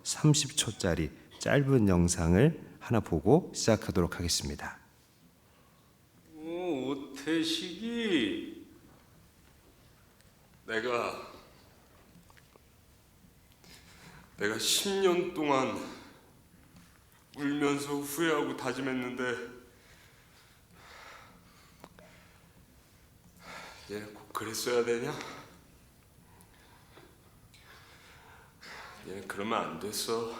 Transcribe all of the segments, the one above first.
30초짜리 짧은 영상을 하나 보고 시작하도록 하겠습니다. 오태식이 내가 10년 동안 울면서 후회하고 다짐했는데 얘 꼭 그랬어야 되냐? 얘 그러면 안 됐어.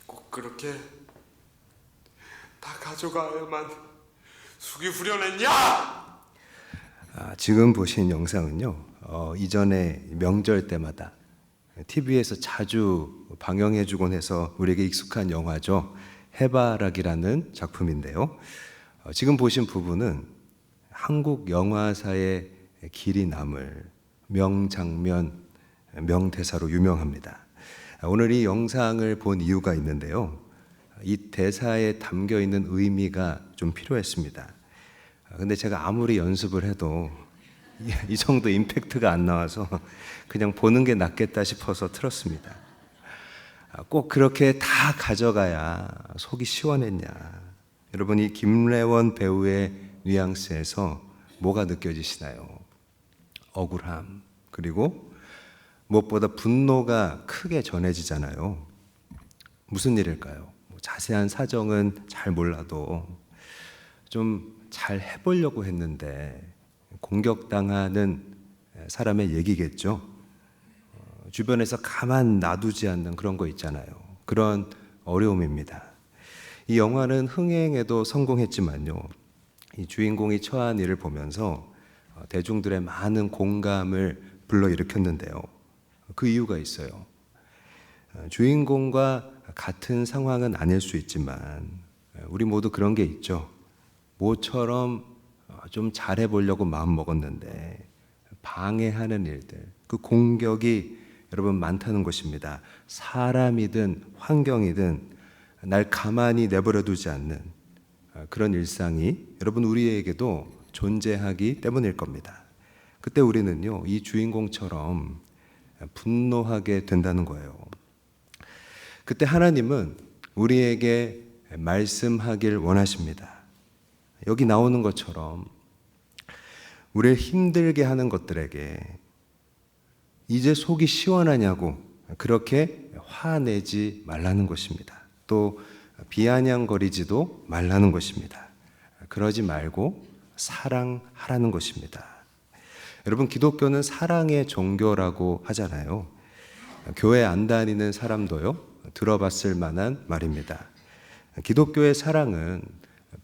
꼭 그렇게 다 가져가야만 숙이 후련했냐? 지금 보신 영상은요, 이전에 명절 때마다 TV에서 자주 방영해주곤 해서 우리에게 익숙한 영화죠. 해바라기라는 작품인데요. 지금 보신 부분은 한국 영화사의 길이 남을 명장면, 명대사로 유명합니다. 오늘 이 영상을 본 이유가 있는데요. 이 대사에 담겨 있는 의미가 좀 필요했습니다. 근데 제가 아무리 연습을 해도 이 정도 임팩트가 안 나와서 그냥 보는 게 낫겠다 싶어서 틀었습니다. 꼭 그렇게 다 가져가야 속이 시원했냐. 여러분, 이 김래원 배우의 뉘앙스에서 뭐가 느껴지시나요? 억울함, 그리고 무엇보다 분노가 크게 전해지잖아요. 무슨 일일까요? 자세한 사정은 잘 몰라도 좀 잘 해보려고 했는데 공격당하는 사람의 얘기겠죠. 주변에서 가만 놔두지 않는 그런 거 있잖아요. 그런 어려움입니다. 이 영화는 흥행에도 성공했지만요, 이 주인공이 처한 일을 보면서 대중들의 많은 공감을 불러일으켰는데요. 그 이유가 있어요. 주인공과 같은 상황은 아닐 수 있지만 우리 모두 그런 게 있죠. 모처럼 좀 잘해보려고 마음먹었는데 방해하는 일들, 그 공격이 여러분 많다는 것입니다. 사람이든 환경이든 날 가만히 내버려 두지 않는 그런 일상이 여러분 우리에게도 존재하기 때문일 겁니다. 그때 우리는요, 이 주인공처럼 분노하게 된다는 거예요. 그때 하나님은 우리에게 말씀하길 원하십니다. 여기 나오는 것처럼 우리를 힘들게 하는 것들에게 이제 속이 시원하냐고 그렇게 화내지 말라는 것입니다. 또 비아냥거리지도 말라는 것입니다. 그러지 말고 사랑하라는 것입니다. 여러분, 기독교는 사랑의 종교라고 하잖아요. 교회 안 다니는 사람도요, 들어봤을 만한 말입니다. 기독교의 사랑은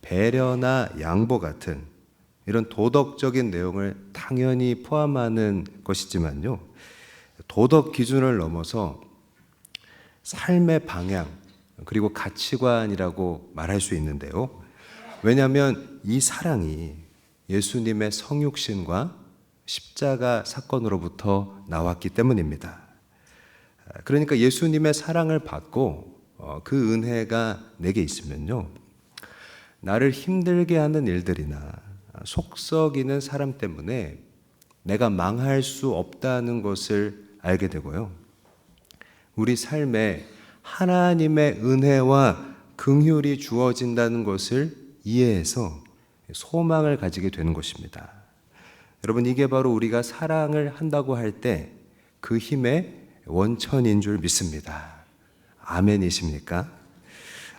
배려나 양보 같은 이런 도덕적인 내용을 당연히 포함하는 것이지만요, 도덕 기준을 넘어서 삶의 방향, 그리고 가치관이라고 말할 수 있는데요. 왜냐하면 이 사랑이 예수님의 성육신과 십자가 사건으로부터 나왔기 때문입니다. 그러니까 예수님의 사랑을 받고 그 은혜가 내게 있으면요, 나를 힘들게 하는 일들이나 속 썩이는 사람 때문에 내가 망할 수 없다는 것을 알게 되고요, 우리 삶에 하나님의 은혜와 긍휼이 주어진다는 것을 이해해서 소망을 가지게 되는 것입니다. 여러분, 이게 바로 우리가 사랑을 한다고 할 때 그 힘의 원천인 줄 믿습니다. 아멘이십니까?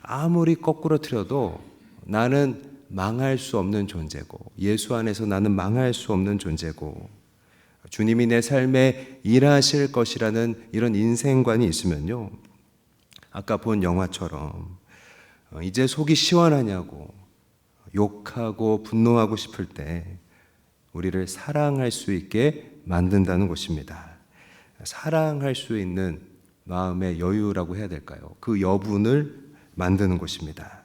아무리 거꾸로 틀어도 나는 망할 수 없는 존재고, 예수 안에서 나는 망할 수 없는 존재고, 주님이 내 삶에 일하실 것이라는 이런 인생관이 있으면요, 아까 본 영화처럼 이제 속이 시원하냐고 욕하고 분노하고 싶을 때 우리를 사랑할 수 있게 만든다는 것입니다. 사랑할 수 있는 마음의 여유라고 해야 될까요? 그 여분을 만드는 것입니다.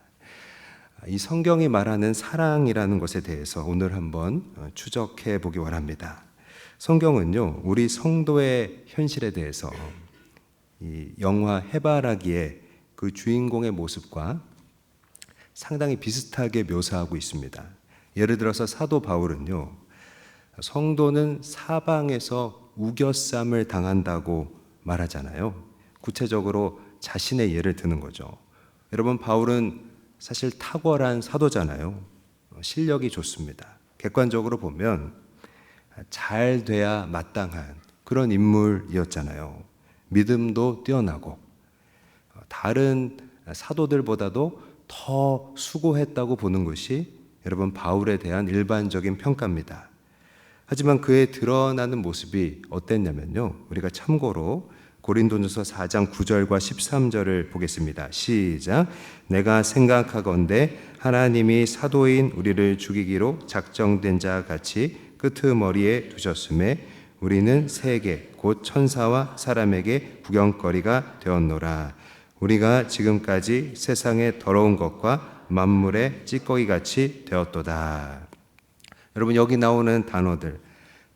이 성경이 말하는 사랑이라는 것에 대해서 오늘 한번 추적해 보기 원합니다. 성경은요, 우리 성도의 현실에 대해서 이 영화 해바라기의 그 주인공의 모습과 상당히 비슷하게 묘사하고 있습니다. 예를 들어서 사도 바울은요, 성도는 사방에서 우겨쌈을 당한다고 말하잖아요. 구체적으로 자신의 예를 드는 거죠. 여러분, 바울은 사실 탁월한 사도잖아요. 실력이 좋습니다. 객관적으로 보면 잘 돼야 마땅한 그런 인물이었잖아요. 믿음도 뛰어나고 다른 사도들보다도 더 수고했다고 보는 것이 여러분 바울에 대한 일반적인 평가입니다. 하지만 그의 드러나는 모습이 어땠냐면요, 우리가 참고로 고린도전서 4장 9절과 13절을 보겠습니다. 시작. 내가 생각하건대 하나님이 사도인 우리를 죽이기로 작정된 자 같이 끄트머리에 두셨음에 우리는 세계 곧 천사와 사람에게 구경거리가 되었노라. 우리가 지금까지 세상의 더러운 것과 만물의 찌꺼기같이 되었도다. 여러분, 여기 나오는 단어들,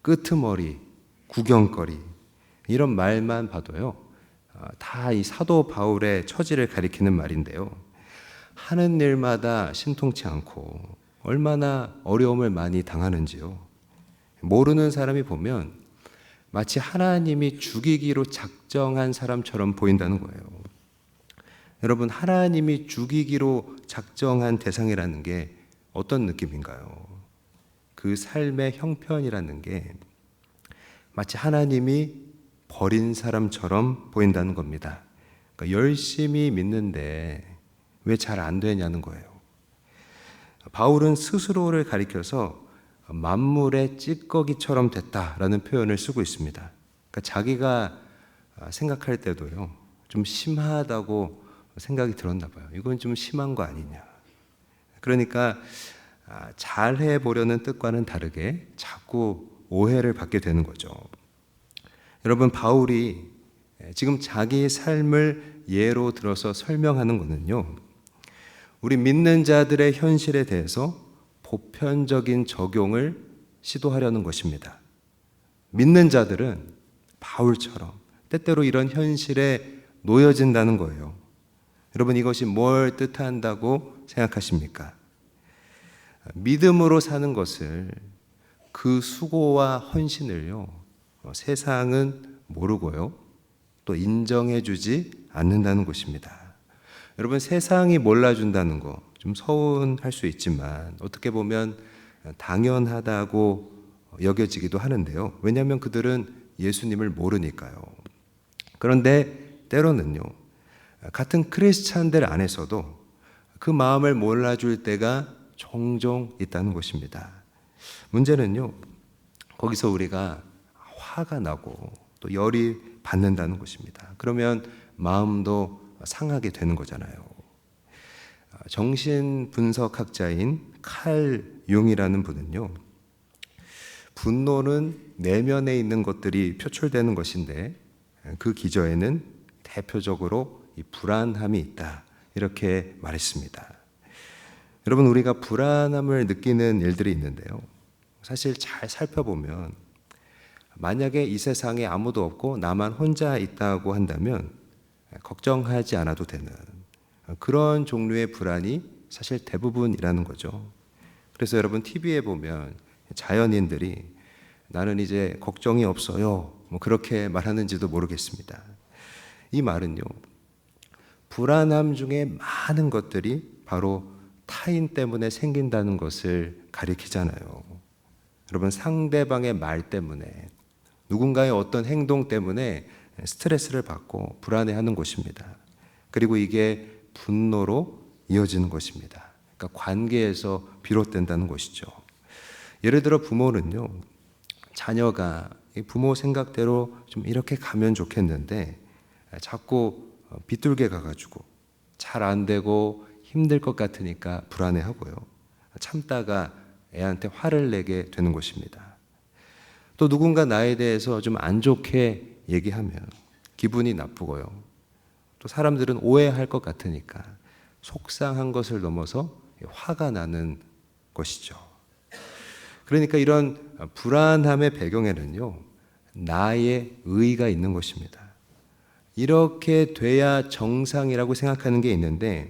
끄트머리, 구경거리, 이런 말만 봐도요, 다 이 사도 바울의 처지를 가리키는 말인데요. 하는 일마다 신통치 않고 얼마나 어려움을 많이 당하는지요. 모르는 사람이 보면 마치 하나님이 죽이기로 작정한 사람처럼 보인다는 거예요. 여러분, 하나님이 죽이기로 작정한 대상이라는 게 어떤 느낌인가요? 그 삶의 형편이라는 게 마치 하나님이 버린 사람처럼 보인다는 겁니다. 그러니까 열심히 믿는데 왜 잘 안 되냐는 거예요. 바울은 스스로를 가리켜서 만물의 찌꺼기처럼 됐다라는 표현을 쓰고 있습니다. 그러니까 자기가 생각할 때도요, 좀 심하다고 생각이 들었나 봐요. 이건 좀 심한 거 아니냐. 그러니까 잘해 보려는 뜻과는 다르게 자꾸 오해를 받게 되는 거죠. 여러분, 바울이 지금 자기 삶을 예로 들어서 설명하는 것은요, 우리 믿는 자들의 현실에 대해서 보편적인 적용을 시도하려는 것입니다. 믿는 자들은 바울처럼 때때로 이런 현실에 놓여진다는 거예요. 여러분, 이것이 뭘 뜻한다고 생각하십니까? 믿음으로 사는 것을, 그 수고와 헌신을요, 세상은 모르고요, 또 인정해주지 않는다는 것입니다. 여러분, 세상이 몰라준다는 거 좀 서운할 수 있지만 어떻게 보면 당연하다고 여겨지기도 하는데요. 왜냐하면 그들은 예수님을 모르니까요. 그런데 때로는요, 같은 크리스찬들 안에서도 그 마음을 몰라줄 때가 종종 있다는 것입니다. 문제는요, 거기서 우리가 화가 나고 또 열이 받는다는 것입니다. 그러면 마음도 상하게 되는 거잖아요. 정신분석학자인 칼 융이라는 분은요, 분노는 내면에 있는 것들이 표출되는 것인데 그 기저에는 대표적으로 이 불안함이 있다, 이렇게 말했습니다. 여러분, 우리가 불안함을 느끼는 일들이 있는데요, 사실 잘 살펴보면 만약에 이 세상에 아무도 없고 나만 혼자 있다고 한다면 걱정하지 않아도 되는 그런 종류의 불안이 사실 대부분이라는 거죠. 그래서 여러분, TV에 보면 자연인들이 나는 이제 걱정이 없어요, 뭐 그렇게 말하는지도 모르겠습니다. 이 말은요, 불안함 중에 많은 것들이 바로 타인 때문에 생긴다는 것을 가리키잖아요. 여러분, 상대방의 말 때문에, 누군가의 어떤 행동 때문에 스트레스를 받고 불안해하는 것입니다. 그리고 이게 분노로 이어지는 것입니다. 그러니까 관계에서 비롯된다는 것이죠. 예를 들어 부모는요, 자녀가 부모 생각대로 좀 이렇게 가면 좋겠는데 자꾸 비뚤게 가가지고 잘 안 되고 힘들 것 같으니까 불안해하고요, 참다가 애한테 화를 내게 되는 것입니다. 또 누군가 나에 대해서 좀 안 좋게 얘기하면 기분이 나쁘고요, 또 사람들은 오해할 것 같으니까 속상한 것을 넘어서 화가 나는 것이죠. 그러니까 이런 불안함의 배경에는요, 나의 의의가 있는 것입니다. 이렇게 돼야 정상이라고 생각하는 게 있는데,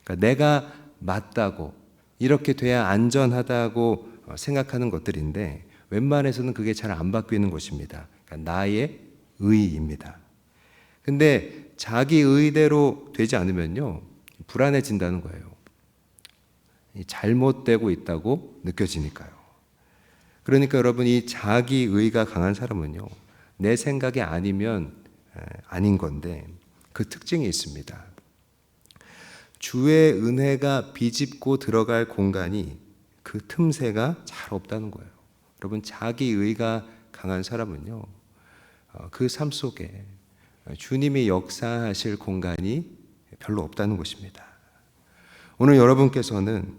그러니까 내가 맞다고, 이렇게 돼야 안전하다고 생각하는 것들인데 웬만해서는 그게 잘 안 바뀌는 것입니다. 그러니까 나의 의의입니다. 근데 자기 의대로 되지 않으면요, 불안해진다는 거예요. 잘못되고 있다고 느껴지니까요. 그러니까 여러분, 이 자기 의가 강한 사람은요, 내 생각이 아니면 아닌 건데 그 특징이 있습니다. 주의 은혜가 비집고 들어갈 공간이, 그 틈새가 잘 없다는 거예요. 여러분, 자기 의가 강한 사람은요, 그 삶 속에 주님이 역사하실 공간이 별로 없다는 것입니다. 오늘 여러분께서는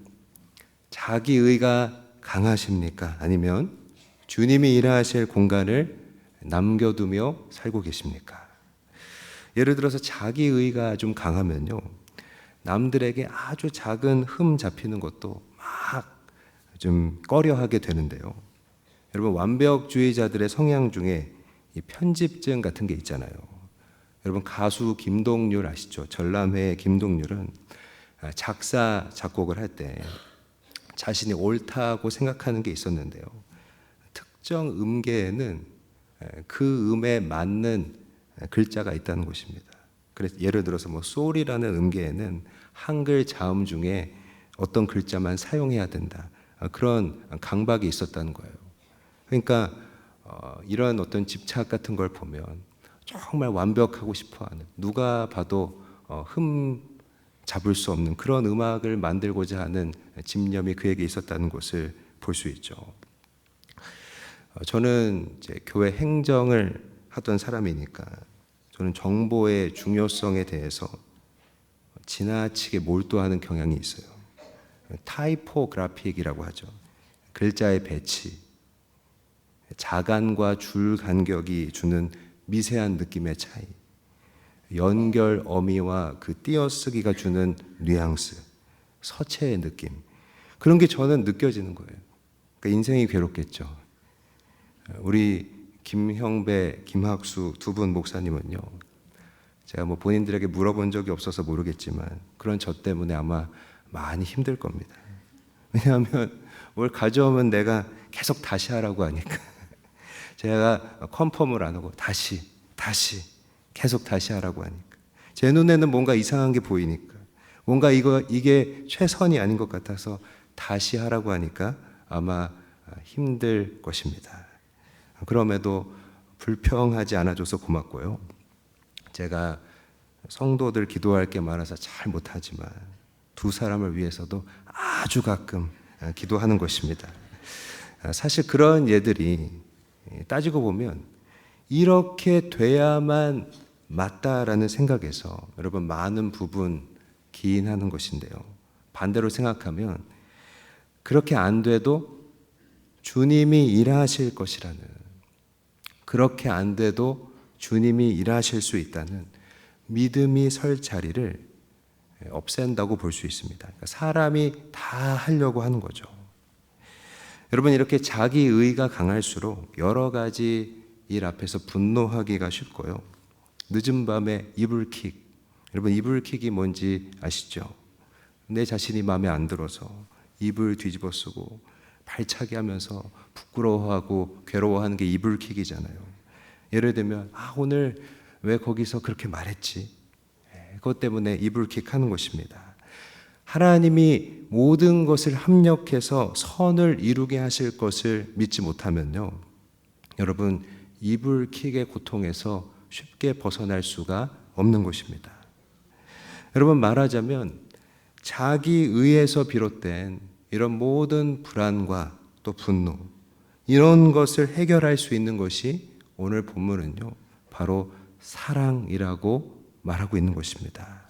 자기 의가 강하십니까? 아니면 주님이 일하실 공간을 남겨두며 살고 계십니까? 예를 들어서 자기 의가 좀 강하면요, 남들에게 아주 작은 흠 잡히는 것도 막 좀 꺼려하게 되는데요. 여러분, 완벽주의자들의 성향 중에 이 편집증 같은 게 있잖아요. 여러분, 가수 김동률 아시죠? 전람회의 김동률은 작사 작곡을 할 때 자신이 옳다고 생각하는 게 있었는데요, 특정 음계에는 그 음에 맞는 글자가 있다는 것입니다. 그래서 예를 들어서 뭐 소울이라는 음계에는 한글 자음 중에 어떤 글자만 사용해야 된다, 그런 강박이 있었다는 거예요. 그러니까 이런 어떤 집착 같은 걸 보면 정말 완벽하고 싶어하는, 누가 봐도 흠 잡을 수 없는 그런 음악을 만들고자 하는 집념이 그에게 있었다는 것을 볼 수 있죠. 저는 이제 교회 행정을 하던 사람이니까 저는 정보의 중요성에 대해서 지나치게 몰두하는 경향이 있어요. 타이포그래픽이라고 하죠. 글자의 배치, 자간과 줄 간격이 주는 미세한 느낌의 차이, 연결 어미와 그 띄어쓰기가 주는 뉘앙스, 서체의 느낌, 그런 게 저는 느껴지는 거예요. 그러니까 인생이 괴롭겠죠. 우리 김형배, 김학수 두 분 목사님은요, 제가 뭐 본인들에게 물어본 적이 없어서 모르겠지만 그런 저 때문에 아마 많이 힘들 겁니다. 왜냐하면 뭘 가져오면 내가 계속 다시 하라고 하니까 제가 컨펌을 안 하고 다시 계속 다시 하라고 하니까 제 눈에는 뭔가 이상한 게 보이니까, 뭔가 이게 최선이 아닌 것 같아서 다시 하라고 하니까 아마 힘들 것입니다. 그럼에도 불평하지 않아줘서 고맙고요. 제가 성도들 기도할 게 많아서 잘 못하지만 두 사람을 위해서도 아주 가끔 기도하는 것입니다. 사실 그런 예들이 따지고 보면 이렇게 돼야만 맞다라는 생각에서 여러분 많은 부분 기인하는 것인데요. 반대로 생각하면 그렇게 안 돼도 주님이 일하실 것이라는, 그렇게 안 돼도 주님이 일하실 수 있다는 믿음이 설 자리를 없앤다고 볼 수 있습니다. 그러니까 사람이 다 하려고 하는 거죠. 여러분, 이렇게 자기 의가 강할수록 여러 가지 일 앞에서 분노하기가 쉽고요. 늦은 밤에 이불킥, 여러분 이불킥이 뭔지 아시죠? 내 자신이 마음에 안 들어서 이불 뒤집어 쓰고 발차기 하면서 부끄러워하고 괴로워하는 게 이불킥이잖아요. 예를 들면 오늘 왜 거기서 그렇게 말했지? 그것 때문에 이불킥 하는 것입니다. 하나님이 모든 것을 합력해서 선을 이루게 하실 것을 믿지 못하면요, 여러분 이불킥의 고통에서 쉽게 벗어날 수가 없는 것입니다. 여러분, 말하자면 자기 의에서 비롯된 이런 모든 불안과 또 분노, 이런 것을 해결할 수 있는 것이 오늘 본문은요, 바로 사랑이라고 말하고 있는 것입니다.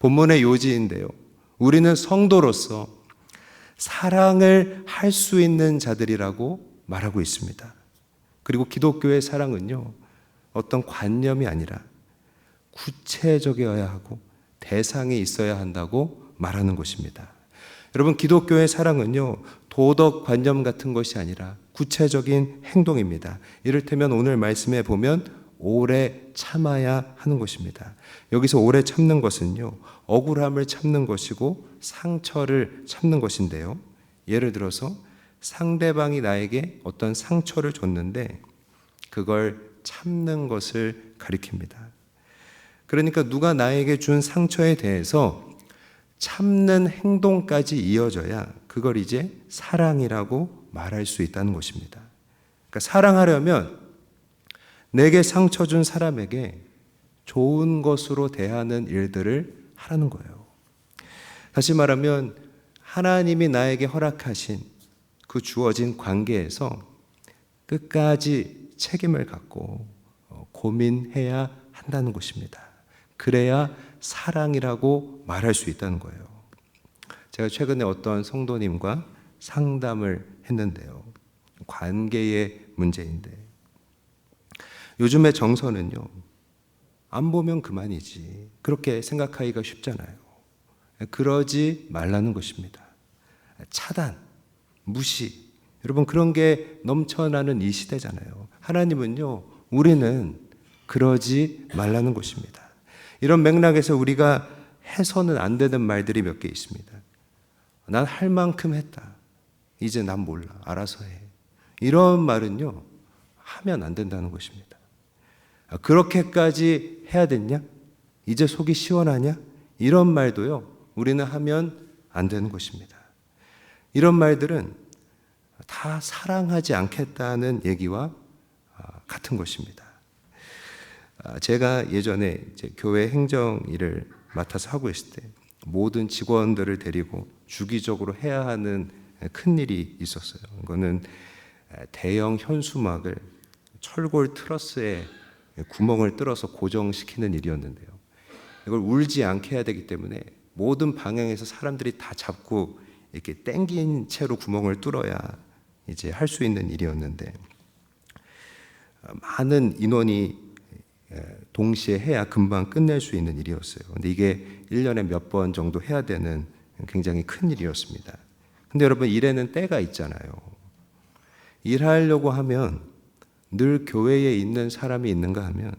본문의 요지인데요, 우리는 성도로서 사랑을 할 수 있는 자들이라고 말하고 있습니다. 그리고 기독교의 사랑은요, 어떤 관념이 아니라 구체적이어야 하고 대상이 있어야 한다고 말하는 것입니다. 여러분, 기독교의 사랑은요, 도덕 관념 같은 것이 아니라 구체적인 행동입니다. 이를테면 오늘 말씀에 보면 오래 참아야 하는 것입니다. 여기서 오래 참는 것은요, 억울함을 참는 것이고 상처를 참는 것인데요, 예를 들어서 상대방이 나에게 어떤 상처를 줬는데 그걸 참는 것을 가리킵니다. 그러니까 누가 나에게 준 상처에 대해서 참는 행동까지 이어져야 그걸 이제 사랑이라고 말할 수 있다는 것입니다. 그러니까 사랑하려면 내게 상처 준 사람에게 좋은 것으로 대하는 일들을 하라는 거예요. 다시 말하면 하나님이 나에게 허락하신 그 주어진 관계에서 끝까지 책임을 갖고 고민해야 한다는 것입니다. 그래야 사랑이라고 말할 수 있다는 거예요. 제가 최근에 어떤 성도님과 상담을 했는데요. 관계의 문제인데 요즘의 정서는요, 안 보면 그만이지 그렇게 생각하기가 쉽잖아요. 그러지 말라는 것입니다. 차단, 무시, 여러분 그런 게 넘쳐나는 이 시대잖아요. 하나님은요, 우리는 그러지 말라는 것입니다. 이런 맥락에서 우리가 해서는 안 되는 말들이 몇 개 있습니다. 난 할 만큼 했다. 이제 난 몰라. 알아서 해. 이런 말은요, 하면 안 된다는 것입니다. 그렇게까지 해야 됐냐? 이제 속이 시원하냐? 이런 말도요, 우리는 하면 안 되는 것입니다. 이런 말들은 다 사랑하지 않겠다는 얘기와 같은 것입니다. 제가 예전에 이제 교회 행정 일을 맡아서 하고 있을 때 모든 직원들을 데리고 주기적으로 해야 하는 큰 일이 있었어요. 이거는 대형 현수막을 철골 트러스에 구멍을 뚫어서 고정시키는 일이었는데요. 이걸 울지 않게 해야 되기 때문에 모든 방향에서 사람들이 다 잡고 이렇게 당긴 채로 구멍을 뚫어야 이제 할 수 있는 일이었는데 많은 인원이 동시에 해야 금방 끝낼 수 있는 일이었어요. 근데 이게 1년에 몇 번 정도 해야 되는 굉장히 큰 일이었습니다. 근데 여러분, 일에는 때가 있잖아요. 일하려고 하면 늘 교회에 있는 사람이 있는가 하면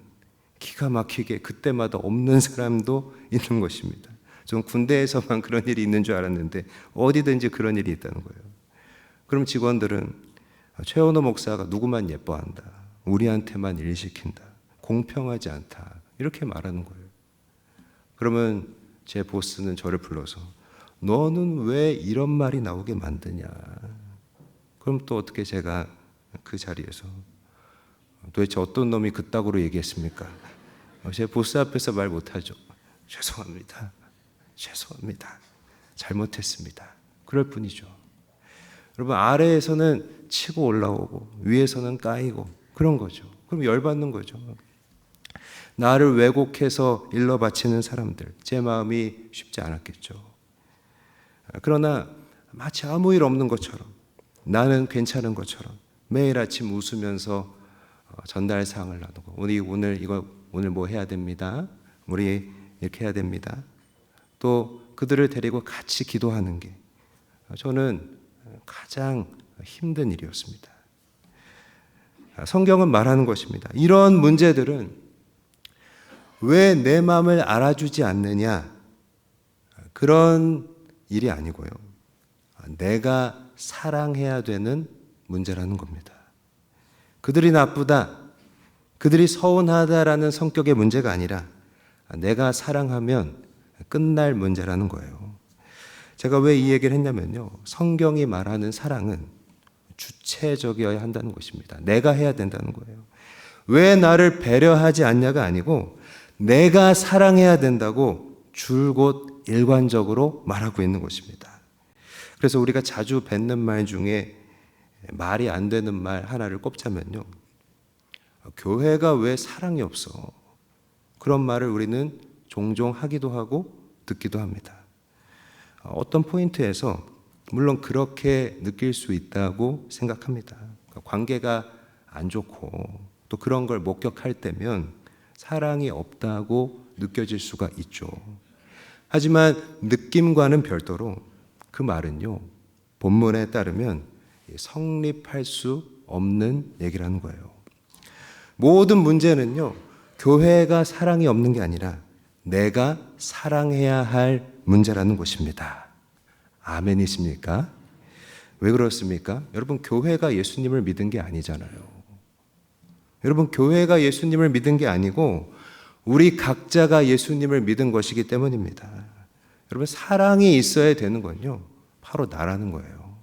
기가 막히게 그때마다 없는 사람도 있는 것입니다. 전 군대에서만 그런 일이 있는 줄 알았는데 어디든지 그런 일이 있다는 거예요. 그럼 직원들은 최원호 목사가 누구만 예뻐한다. 우리한테만 일 시킨다. 공평하지 않다. 이렇게 말하는 거예요. 그러면 제 보스는 저를 불러서 너는 왜 이런 말이 나오게 만드냐. 그럼 또 어떻게 제가 그 자리에서 도대체 어떤 놈이 그따구로 얘기했습니까? 제 보스 앞에서 말 못하죠. 죄송합니다. 죄송합니다. 잘못했습니다. 그럴 뿐이죠. 여러분, 아래에서는 치고 올라오고 위에서는 까이고 그런 거죠. 그럼 열받는 거죠. 나를 왜곡해서 일러 바치는 사람들, 제 마음이 쉽지 않았겠죠. 그러나 마치 아무 일 없는 것처럼, 나는 괜찮은 것처럼 매일 아침 웃으면서 전달사항을 나누고 우리 오늘 뭐 해야 됩니다. 우리 이렇게 해야 됩니다. 또 그들을 데리고 같이 기도하는 게 저는 가장 힘든 일이었습니다. 성경은 말하는 것입니다. 이런 문제들은 왜 내 마음을 알아주지 않느냐, 그런 일이 아니고요. 내가 사랑해야 되는 문제라는 겁니다. 그들이 나쁘다, 그들이 서운하다라는 성격의 문제가 아니라 내가 사랑하면 끝날 문제라는 거예요. 제가 왜 이 얘기를 했냐면요, 성경이 말하는 사랑은 주체적이어야 한다는 것입니다. 내가 해야 된다는 거예요. 왜 나를 배려하지 않냐가 아니고 내가 사랑해야 된다고 줄곧 일관적으로 말하고 있는 것입니다. 그래서 우리가 자주 뱉는 말 중에 말이 안 되는 말 하나를 꼽자면요, 교회가 왜 사랑이 없어? 그런 말을 우리는 종종 하기도 하고 듣기도 합니다. 어떤 포인트에서 물론 그렇게 느낄 수 있다고 생각합니다. 관계가 안 좋고 또 그런 걸 목격할 때면 사랑이 없다고 느껴질 수가 있죠. 하지만 느낌과는 별도로 그 말은요, 본문에 따르면 성립할 수 없는 얘기라는 거예요. 모든 문제는요, 교회가 사랑이 없는 게 아니라 내가 사랑해야 할 문제라는 것입니다. 아멘이십니까? 왜 그렇습니까? 여러분, 교회가 예수님을 믿은 게 아니잖아요. 여러분, 교회가 예수님을 믿은 게 아니고 우리 각자가 예수님을 믿은 것이기 때문입니다. 여러분, 사랑이 있어야 되는 건요, 바로 나라는 거예요.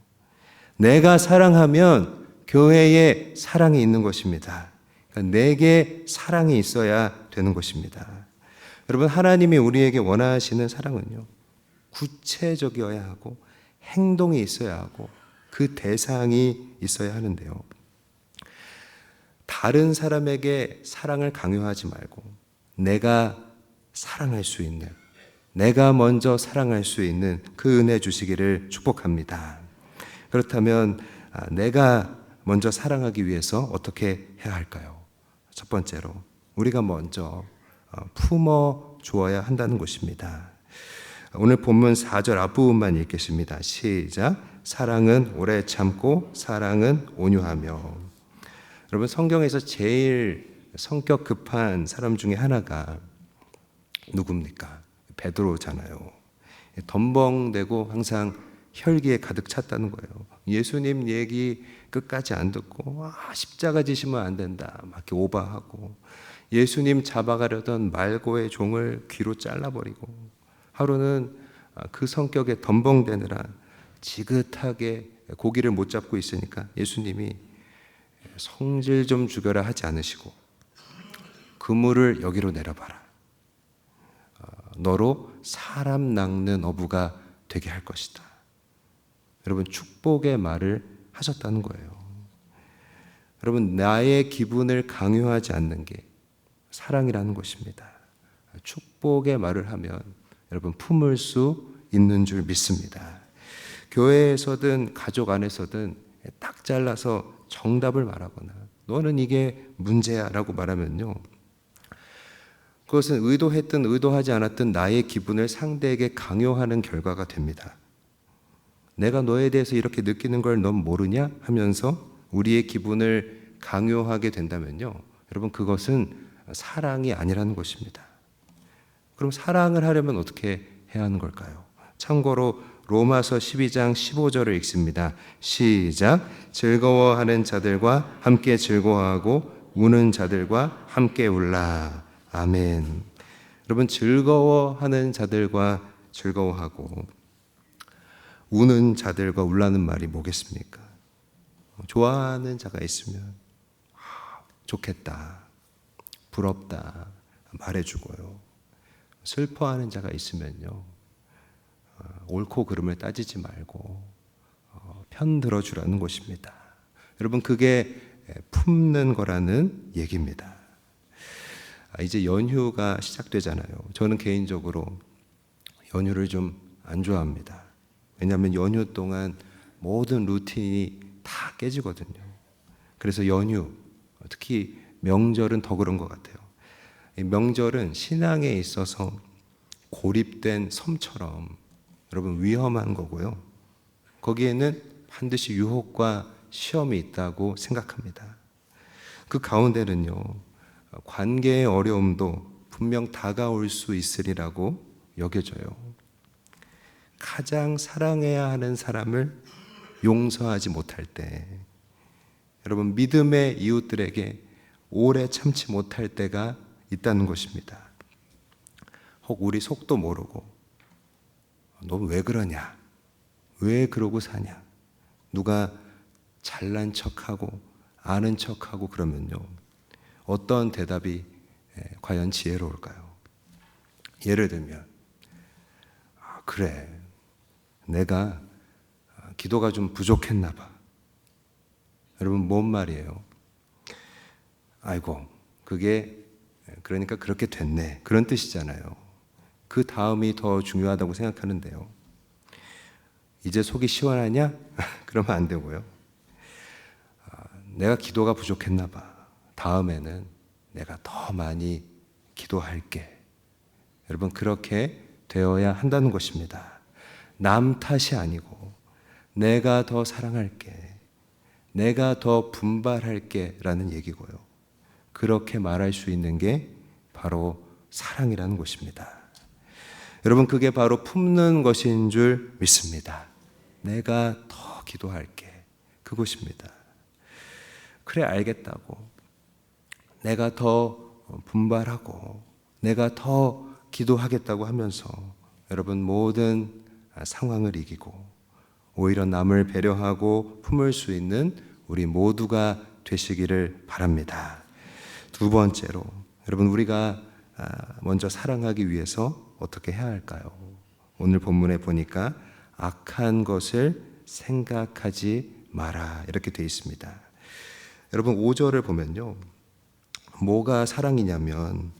내가 사랑하면 교회에 사랑이 있는 것입니다. 그러니까 내게 사랑이 있어야 되는 것입니다. 여러분, 하나님이 우리에게 원하시는 사랑은요, 구체적이어야 하고 행동이 있어야 하고 그 대상이 있어야 하는데요. 다른 사람에게 사랑을 강요하지 말고 내가 사랑할 수 있는, 내가 먼저 사랑할 수 있는 그 은혜 주시기를 축복합니다. 그렇다면 내가 먼저 사랑하기 위해서 어떻게 해야 할까요? 첫 번째로 우리가 먼저 품어 주어야 한다는 것입니다. 오늘 본문 4절 앞부분만 읽겠습니다. 시작. 사랑은 오래 참고 사랑은 온유하며. 여러분, 성경에서 제일 성격 급한 사람 중에 하나가 누굽니까? 베드로잖아요. 덤벙대고 항상 혈기에 가득 찼다는 거예요. 예수님 얘기 끝까지 안 듣고 십자가 지시면 안 된다 막 이렇게 오바하고, 예수님 잡아가려던 말고의 종을 귀로 잘라버리고, 하루는 그 성격에 덤벙대느라 지긋하게 고기를 못 잡고 있으니까 예수님이 성질 좀 죽여라 하지 않으시고 그물을 여기로 내려봐라. 너로 사람 낚는 어부가 되게 할 것이다. 여러분, 축복의 말을 하셨다는 거예요. 여러분, 나의 기분을 강요하지 않는 게 사랑이라는 것입니다. 축복의 말을 하면 여러분 품을 수 있는 줄 믿습니다. 교회에서든 가족 안에서든 딱 잘라서 정답을 말하거나 너는 이게 문제야 라고 말하면요, 그것은 의도했든 의도하지 않았든 나의 기분을 상대에게 강요하는 결과가 됩니다. 내가 너에 대해서 이렇게 느끼는 걸 넌 모르냐 하면서 우리의 기분을 강요하게 된다면요, 여러분, 그것은 사랑이 아니라는 것입니다. 그럼 사랑을 하려면 어떻게 해야 하는 걸까요? 참고로 로마서 12장 15절을 읽습니다. 시작. 즐거워하는 자들과 함께 즐거워하고 우는 자들과 함께 울라. 아멘. 여러분, 즐거워하는 자들과 즐거워하고 우는 자들과 울라는 말이 뭐겠습니까? 좋아하는 자가 있으면 좋겠다, 부럽다 말해주고요. 슬퍼하는 자가 있으면요, 옳고 그름을 따지지 말고 편 들어주라는 것입니다. 여러분, 그게 품는 거라는 얘기입니다. 이제 연휴가 시작되잖아요. 저는 개인적으로 연휴를 좀 안 좋아합니다. 왜냐하면 연휴 동안 모든 루틴이 다 깨지거든요. 그래서 연휴, 특히 명절은 더 그런 것 같아요. 명절은 신앙에 있어서 고립된 섬처럼 여러분 위험한 거고요. 거기에는 반드시 유혹과 시험이 있다고 생각합니다. 그 가운데는요, 관계의 어려움도 분명 다가올 수 있으리라고 여겨져요. 가장 사랑해야 하는 사람을 용서하지 못할 때, 여러분, 믿음의 이웃들에게 오래 참지 못할 때가 있다는 것입니다. 혹 우리 속도 모르고 너 왜 그러냐? 왜 그러고 사냐? 누가 잘난 척하고 아는 척하고 그러면요, 어떤 대답이 과연 지혜로울까요? 예를 들면, 그래, 내가 기도가 좀 부족했나 봐. 여러분, 뭔 말이에요? 아이고, 그게 그러니까 그렇게 됐네, 그런 뜻이잖아요. 그 다음이 더 중요하다고 생각하는데요, 이제 속이 시원하냐? 그러면 안 되고요. 내가 기도가 부족했나 봐. 다음에는 내가 더 많이 기도할게. 여러분, 그렇게 되어야 한다는 것입니다. 남 탓이 아니고 내가 더 사랑할게, 내가 더 분발할게 라는 얘기고요. 그렇게 말할 수 있는 게 바로 사랑이라는 것입니다. 여러분, 그게 바로 품는 것인 줄 믿습니다. 내가 더 기도할게, 그것입니다. 그래, 알겠다고 내가 더 분발하고 내가 더 기도하겠다고 하면서 여러분 모든 상황을 이기고 오히려 남을 배려하고 품을 수 있는 우리 모두가 되시기를 바랍니다. 두 번째로 여러분 우리가 먼저 사랑하기 위해서 어떻게 해야 할까요? 오늘 본문에 보니까 악한 것을 생각하지 마라 이렇게 되어 있습니다. 여러분 5절을 보면요, 뭐가 사랑이냐면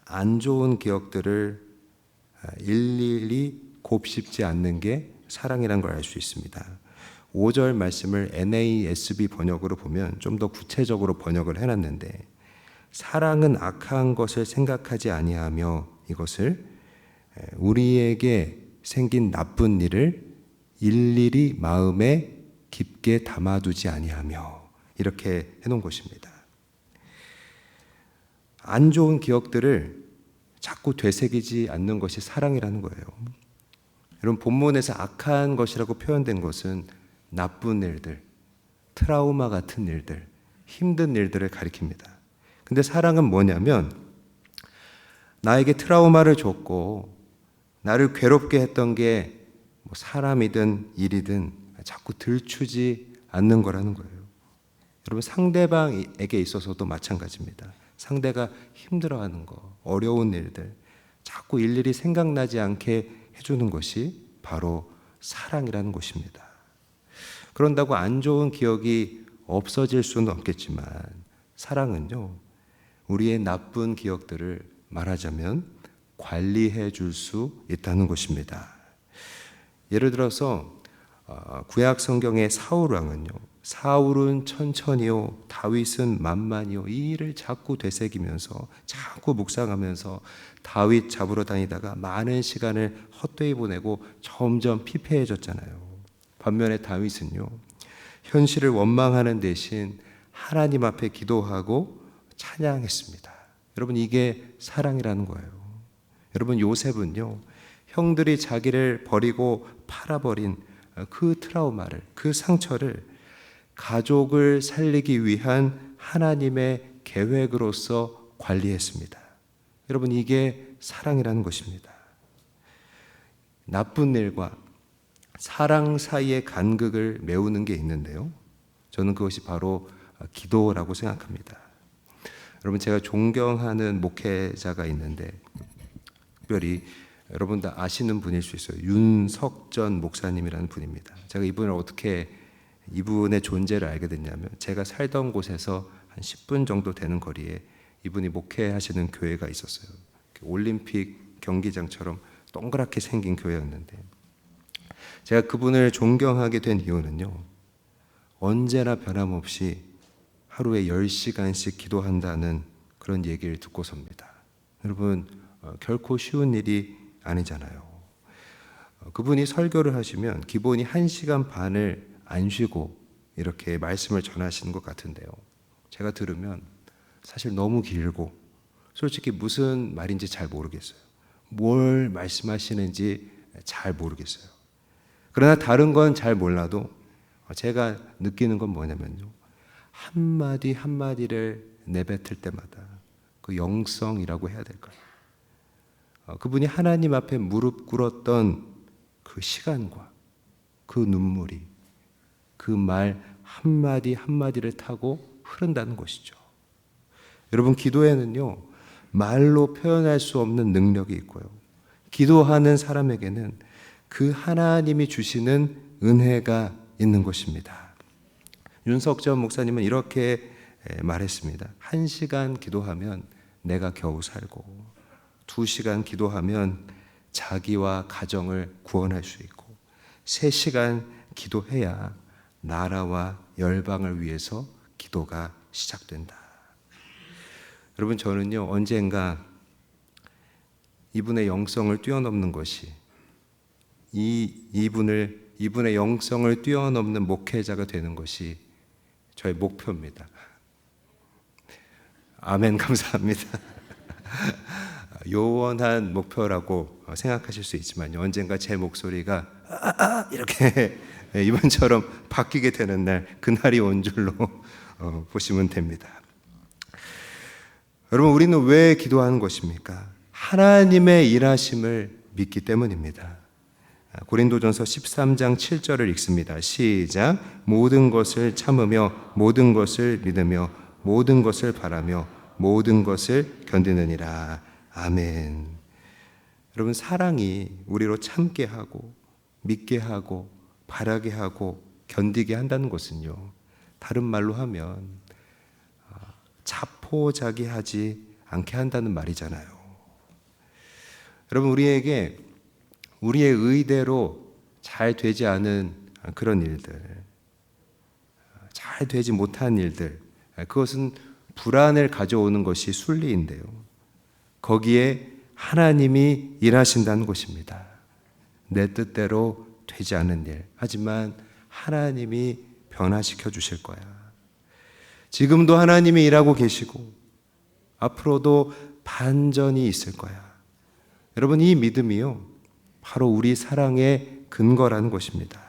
안 좋은 기억들을 일일이 곱씹지 않는 게 사랑이라는 걸 알 수 있습니다. 5절 말씀을 NASB 번역으로 보면 좀 더 구체적으로 번역을 해놨는데, 사랑은 악한 것을 생각하지 아니하며 이것을 우리에게 생긴 나쁜 일을 일일이 마음에 깊게 담아두지 아니하며 이렇게 해놓은 것입니다. 안 좋은 기억들을 자꾸 되새기지 않는 것이 사랑이라는 거예요. 여러분 본문에서 악한 것이라고 표현된 것은 나쁜 일들, 트라우마 같은 일들, 힘든 일들을 가리킵니다. 근데 사랑은 뭐냐면 나에게 트라우마를 줬고 나를 괴롭게 했던 게 뭐 사람이든 일이든 자꾸 들추지 않는 거라는 거예요. 여러분 상대방에게 있어서도 마찬가지입니다. 상대가 힘들어하는 거, 어려운 일들 자꾸 일일이 생각나지 않게 해주는 것이 바로 사랑이라는 것입니다. 그런다고 안 좋은 기억이 없어질 수는 없겠지만 사랑은요, 우리의 나쁜 기억들을 말하자면 관리해 줄 수 있다는 것입니다. 예를 들어서 구약 성경의 사울 왕은요, 사울은 천천히요, 다윗은 만만히요, 이 일을 자꾸 되새기면서 자꾸 묵상하면서 다윗 잡으러 다니다가 많은 시간을 헛되이 보내고 점점 피폐해졌잖아요. 반면에 다윗은요, 현실을 원망하는 대신 하나님 앞에 기도하고 찬양했습니다. 여러분 이게 사랑이라는 거예요. 여러분 요셉은요, 형들이 자기를 버리고 팔아버린 그 트라우마를, 그 상처를 가족을 살리기 위한 하나님의 계획으로서 관리했습니다. 여러분 이게 사랑이라는 것입니다. 나쁜 일과 사랑 사이의 간극을 메우는 게 있는데요, 저는 그것이 바로 기도라고 생각합니다. 여러분 제가 존경하는 목회자가 있는데 특별히 여러분 다 아시는 분일 수 있어요. 윤석전 목사님이라는 분입니다. 제가 이분을 어떻게 이분의 존재를 알게 됐냐면 제가 살던 곳에서 한 10분 정도 되는 거리에 이분이 목회하시는 교회가 있었어요. 올림픽 경기장처럼 동그랗게 생긴 교회였는데 제가 그분을 존경하게 된 이유는요, 언제나 변함없이 하루에 10시간씩 기도한다는 그런 얘기를 듣고서입니다. 여러분 결코 쉬운 일이 아니잖아요. 그분이 설교를 하시면 기본이 1시간 반을 안 쉬고 이렇게 말씀을 전하시는 것 같은데요, 제가 들으면 사실 너무 길고 솔직히 무슨 말인지 잘 모르겠어요. 뭘 말씀하시는지 잘 모르겠어요. 그러나 다른 건 잘 몰라도 제가 느끼는 건 뭐냐면요, 한마디 한마디를 내뱉을 때마다 그 영성이라고 해야 될까요? 그분이 하나님 앞에 무릎 꿇었던 그 시간과 그 눈물이 그 말 한마디 한마디를 타고 흐른다는 것이죠. 여러분 기도에는요, 말로 표현할 수 없는 능력이 있고요, 기도하는 사람에게는 그 하나님이 주시는 은혜가 있는 것입니다. 윤석전 목사님은 이렇게 말했습니다. 1시간 기도하면 내가 겨우 살고 2시간 기도하면 자기와 가정을 구원할 수 있고 3시간 기도해야 나라와 열방을 위해서 기도가 시작된다. 여러분 저는요, 언젠가 이분의 영성을 뛰어넘는 것이 이분의 영성을 뛰어넘는 목회자가 되는 것이 저의 목표입니다. 아멘. 감사합니다. 요원한 목표라고 생각하실 수 있지만 언젠가 제 목소리가 이렇게 이번처럼 바뀌게 되는 날, 그날이 온 줄로 보시면 됩니다. 여러분, 우리는 왜 기도하는 것입니까? 하나님의 일하심을 믿기 때문입니다. 고린도전서 13장 7절을 읽습니다. 시작. 모든 것을 참으며 모든 것을 믿으며 모든 것을 바라며 모든 것을 견디느니라. 아멘. 여러분, 사랑이 우리로 참게 하고 믿게 하고 바라게 하고 견디게 한다는 것은요, 다른 말로 하면 자포자기하지 않게 한다는 말이잖아요. 여러분, 우리에게 우리의 의대로 잘 되지 않은 그런 일들, 잘 되지 못한 일들, 그것은 불안을 가져오는 것이 순리인데요, 거기에 하나님이 일하신다는 것입니다. 내 뜻대로 되지 않은 일, 하지만 하나님이 변화시켜 주실 거야. 지금도 하나님이 일하고 계시고 앞으로도 반전이 있을 거야. 여러분, 이 믿음이요, 바로 우리 사랑의 근거라는 것입니다.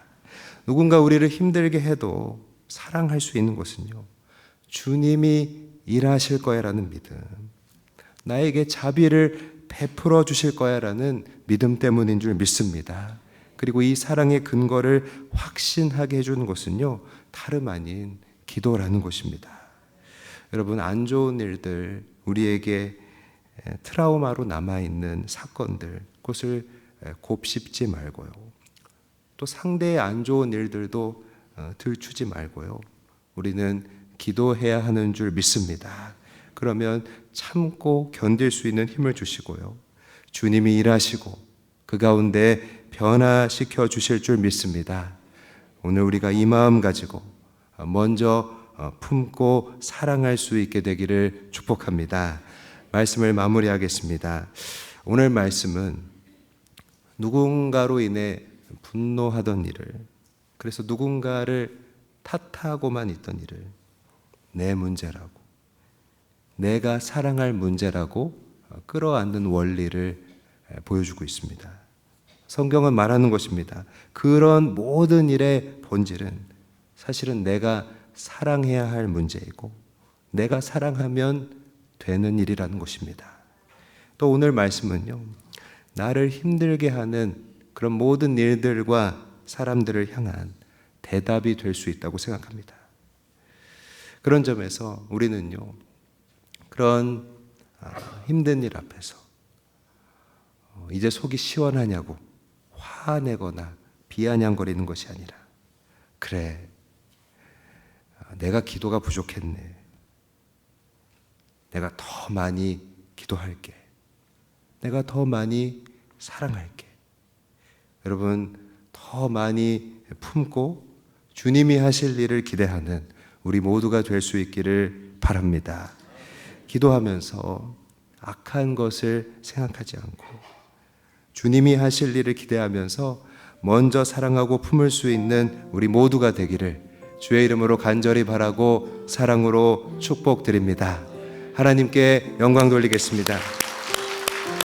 누군가 우리를 힘들게 해도 사랑할 수 있는 것은요, 주님이 일하실 거야라는 믿음, 나에게 자비를 베풀어 주실 거야라는 믿음 때문인 줄 믿습니다. 그리고 이 사랑의 근거를 확신하게 해주는 것은요, 다름 아닌 기도라는 것입니다. 여러분, 안 좋은 일들, 우리에게 트라우마로 남아있는 사건들, 그것을 곱씹지 말고요, 또 상대의 안 좋은 일들도 들추지 말고요, 우리는 기도해야 하는 줄 믿습니다. 그러면 참고 견딜 수 있는 힘을 주시고요, 주님이 일하시고 그 가운데 변화시켜 주실 줄 믿습니다. 오늘 우리가 이 마음 가지고 먼저 품고 사랑할 수 있게 되기를 축복합니다. 말씀을 마무리하겠습니다. 오늘 말씀은 누군가로 인해 분노하던 일을, 그래서 누군가를 탓하고만 있던 일을 내 문제라고, 내가 사랑할 문제라고 끌어안는 원리를 보여주고 있습니다. 성경은 말하는 것입니다. 그런 모든 일의 본질은 사실은 내가 사랑해야 할 문제이고 내가 사랑하면 되는 일이라는 것입니다. 또 오늘 말씀은요, 나를 힘들게 하는 그런 모든 일들과 사람들을 향한 대답이 될 수 있다고 생각합니다. 그런 점에서 우리는요, 그런 힘든 일 앞에서 이제 속이 시원하냐고 화내거나 비아냥거리는 것이 아니라, 그래, 내가 기도가 부족했네, 내가 더 많이 기도할게, 내가 더 많이 사랑할게. 여러분, 더 많이 품고 주님이 하실 일을 기대하는 우리 모두가 될 수 있기를 바랍니다. 기도하면서 악한 것을 생각하지 않고 주님이 하실 일을 기대하면서 먼저 사랑하고 품을 수 있는 우리 모두가 되기를 주의 이름으로 간절히 바라고 사랑으로 축복드립니다. 하나님께 영광 돌리겠습니다.